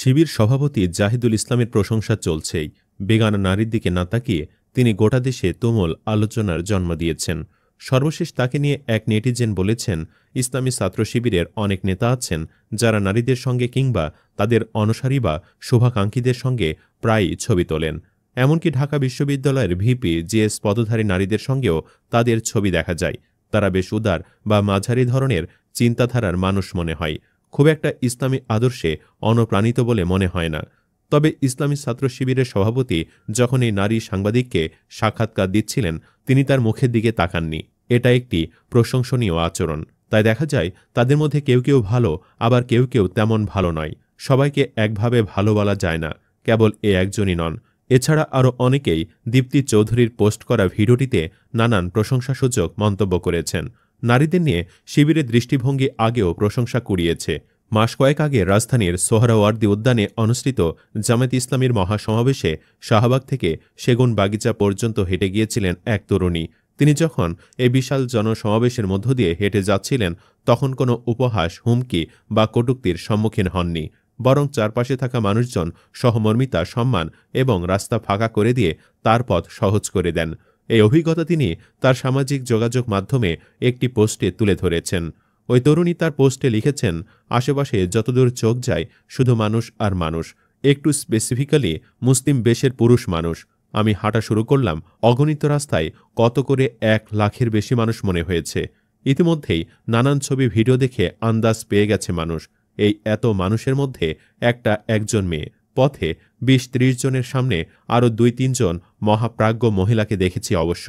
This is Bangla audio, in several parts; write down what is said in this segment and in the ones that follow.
শিবির সভাপতি জাহিদুল ইসলামের প্রশংসা চলছেই। বেগানা নারীর দিকে না তাকিয়ে তিনি গোটা দেশে তুমুল আলোচনার জন্ম দিয়েছেন। সর্বশেষ তাকে নিয়ে এক নেটিজেন বলেছেন, ইসলামী ছাত্র শিবিরের অনেক নেতা আছেন যারা নারীদের সঙ্গে কিংবা তাদের অনুসারী বা শুভাকাঙ্ক্ষীদের সঙ্গে প্রায়ই ছবি তোলেন। এমনকি ঢাকা বিশ্ববিদ্যালয়ের ভিপি জিএস পদধারী নারীদের সঙ্গেও তাদের ছবি দেখা যায়। তারা বেশ উদার বা মাঝারি ধরনের চিন্তাধারার মানুষ মনে হয়, খুব একটা ইসলামী আদর্শে অনুপ্রাণিত বলে মনে হয় না। তবে ইসলামী ছাত্র শিবিরের সভাপতি যখন এই নারী সাংবাদিককে সাক্ষাৎকার দিচ্ছিলেন, তিনি তার মুখের দিকে তাকাননি। এটা একটি প্রশংসনীয় আচরণ। তাই দেখা যায় তাদের মধ্যে কেউ কেউ ভালো, আবার কেউ কেউ তেমন ভালো নয়। সবাইকে একভাবে ভালো বলা যায় না, কেবল এ একজনই নন। এছাড়া আরও অনেকেই দীপ্তি চৌধুরীর পোস্ট করা ভিডিওটিতে নানান প্রশংসাসূচক মন্তব্য করেছেন। নারীদের নিয়ে শিবিরের দৃষ্টিভঙ্গি আগেও প্রশংসা কুড়িয়েছে। মাস কয়েক আগে রাজধানীর সোহরাওয়ার্দী উদ্যানে অনুষ্ঠিত জামায়াত ইসলামীর মহাসমাবেশে শাহবাগ থেকে সেগুন বাগিচা পর্যন্ত হেঁটে গিয়েছিলেন এক তরুণী। তিনি যখন এই বিশাল জনসমাবেশের মধ্য দিয়ে হেঁটে যাচ্ছিলেন, তখন কোনো উপহাস, হুমকি বা কটূক্তির সম্মুখীন হননি, বরং চারপাশে থাকা মানুষজন সহমর্মিতা, সম্মান এবং রাস্তা ফাঁকা করে দিয়ে তার পথ সহজ করে দেন। এই অভিজ্ঞতা তিনি তার সামাজিক যোগাযোগ মাধ্যমে একটি পোস্টে তুলে ধরেছেন। ওই তরুণী তার পোস্টে লিখেছেন, আশেপাশে যতদূর চোখ যায় শুধু মানুষ আর মানুষ, একটু স্পেসিফিক্যালি মুসলিম বেশের পুরুষ মানুষ। আমি হাঁটা শুরু করলাম, অগণিত রাস্তায় কত করে 1,00,000-এর বেশি মানুষ মনে হয়েছে। ইতিমধ্যেই নানান ছবি ভিডিও দেখে আন্দাজ পেয়ে গেছে মানুষ। এই এত মানুষের মধ্যে একজন মেয়ে। পথে 20-30 জনের সামনে আরও 2-3 জন মহাপ্রাজ্ঞ মহিলাকে দেখেছি অবশ্য।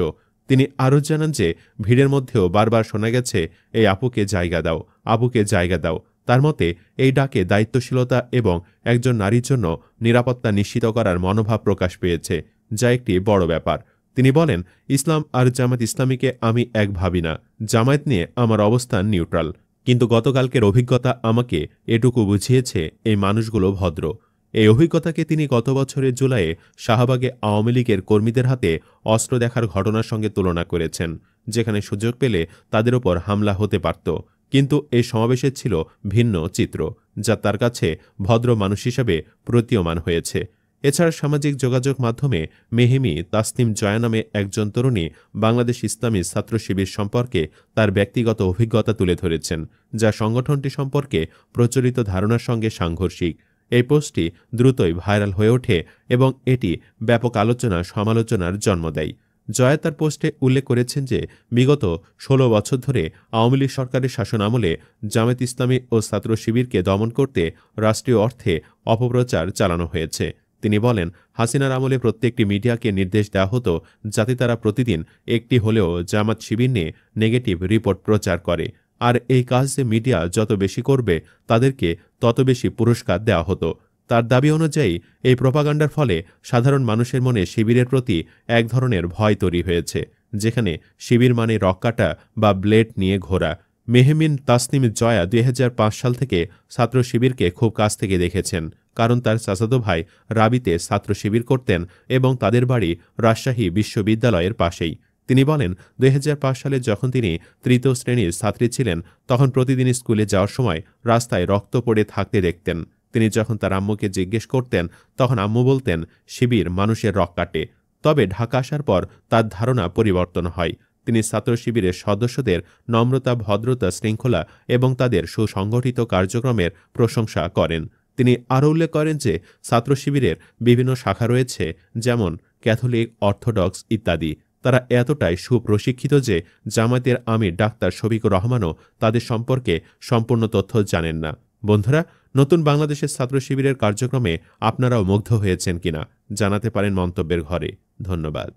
তিনি আরও জানান যে ভিড়ের মধ্যেও বারবার শোনা গেছে, এই আপুকে জায়গা দাও, আপুকে জায়গা দাও। তার মতে এই ডাকে দায়িত্বশীলতা এবং একজন নারীর জন্য নিরাপত্তা নিশ্চিত করার মনোভাব প্রকাশ পেয়েছে, যা একটি বড় ব্যাপার। তিনি বলেন, ইসলাম আর জামায়াত ইসলামীকে আমি এক ভাবি না। জামায়াত নিয়ে আমার অবস্থান নিউট্রাল। কিন্তু গতকালকের অভিজ্ঞতা আমাকে এটুকু বুঝিয়েছে, এই মানুষগুলো ভদ্র। এই অভিজ্ঞতাকে তিনি গত বছরের জুলাইয়ে শাহবাগে আওয়ামী লীগের কর্মীদের হাতে অস্ত্র দেখার ঘটনার সঙ্গে তুলনা করেছেন, যেখানে সুযোগ পেলে তাদের ওপর হামলা হতে পারত। কিন্তু এই সমাবেশে ছিল ভিন্ন চিত্র, যা তার কাছে ভদ্র মানুষ হিসেবে প্রতীয়মান হয়েছে। এছাড়া সামাজিক যোগাযোগ মাধ্যমে মেহিমি তাসনিম জয়া নামে একজন তরুণী বাংলাদেশ ইসলামী ছাত্র শিবির সম্পর্কে তার ব্যক্তিগত অভিজ্ঞতা তুলে ধরেছেন, যা সংগঠনটি সম্পর্কে প্রচলিত ধারণার সঙ্গে সাংঘর্ষিক। এই পোস্টটি দ্রুতই ভাইরাল হয়ে ওঠে এবং এটি ব্যাপক আলোচনা সমালোচনার জন্ম দেয়। জয়া তার পোস্টে উল্লেখ করেছেন যে বিগত 16 বছর ধরে আওয়ামী লীগ সরকারের শাসন আমলে জামায়াত ইসলামী ও ছাত্র শিবিরকে দমন করতে রাষ্ট্রীয় অর্থে অপপ্রচার চালানো হয়েছে। তিনি বলেন, হাসিনার আমলে প্রত্যেকটি মিডিয়াকে নির্দেশ দেওয়া হতো যাতে তারা প্রতিদিন একটি হলেও জামাত শিবির নিয়ে নেগেটিভ রিপোর্ট প্রচার করে, আর এই কাজ যে মিডিয়া যত বেশি করবে তাদেরকে তত বেশি পুরস্কার দেওয়া হতো। তার দাবি অনুযায়ী এই প্রপাগান্ডার ফলে সাধারণ মানুষের মনে শিবিরের প্রতি এক ধরনের ভয় তৈরি হয়েছে, যেখানে শিবির মানে রক্কাটা বা ব্লেড নিয়ে ঘোরা। মেহমিন তাসনিম জয়া 2005 সাল থেকে ছাত্র শিবিরকে খুব কাছ থেকে দেখেছেন, কারণ তার চাচাতো ভাই রাবিতে ছাত্র শিবির করতেন এবং তাদের বাড়ি রাজশাহী বিশ্ববিদ্যালয়ের পাশেই। তিনি বলেন, 2005 সালে যখন তিনি 3য় শ্রেণীর ছাত্রী ছিলেন, তখন প্রতিদিন স্কুলে যাওয়ার সময় রাস্তায় রক্ত পড়ে থাকতে দেখতেন। তিনি যখন তার আম্মুকে জিজ্ঞেস করতেন, তখন আম্মু বলতেন, শিবির মানুষের রক কাটে। তবে ঢাকা আসার পর তার ধারণা পরিবর্তন হয়। তিনি ছাত্র শিবিরের সদস্যদের নম্রতা, ভদ্রতা, শৃঙ্খলা এবং তাদের সুসংগঠিত কার্যক্রমের প্রশংসা করেন। তিনি আরও উল্লেখ করেন যে ছাত্র শিবিরের বিভিন্ন শাখা রয়েছে, যেমন ক্যাথলিক, অর্থোডক্স ইত্যাদি। তারা এতটাই সুপ্রশিক্ষিত যে জামায়াতের আমির ডাক্তার শফিকুর রহমানও তাদের সম্পর্কে সম্পূর্ণ তথ্য জানেন না। বন্ধুরা, নতুন বাংলাদেশের ছাত্র শিবিরের কার্যক্রমে আপনারাও মুগ্ধ হয়েছেন কিনা জানাতে পারেন মন্তব্যের ঘরে। ধন্যবাদ।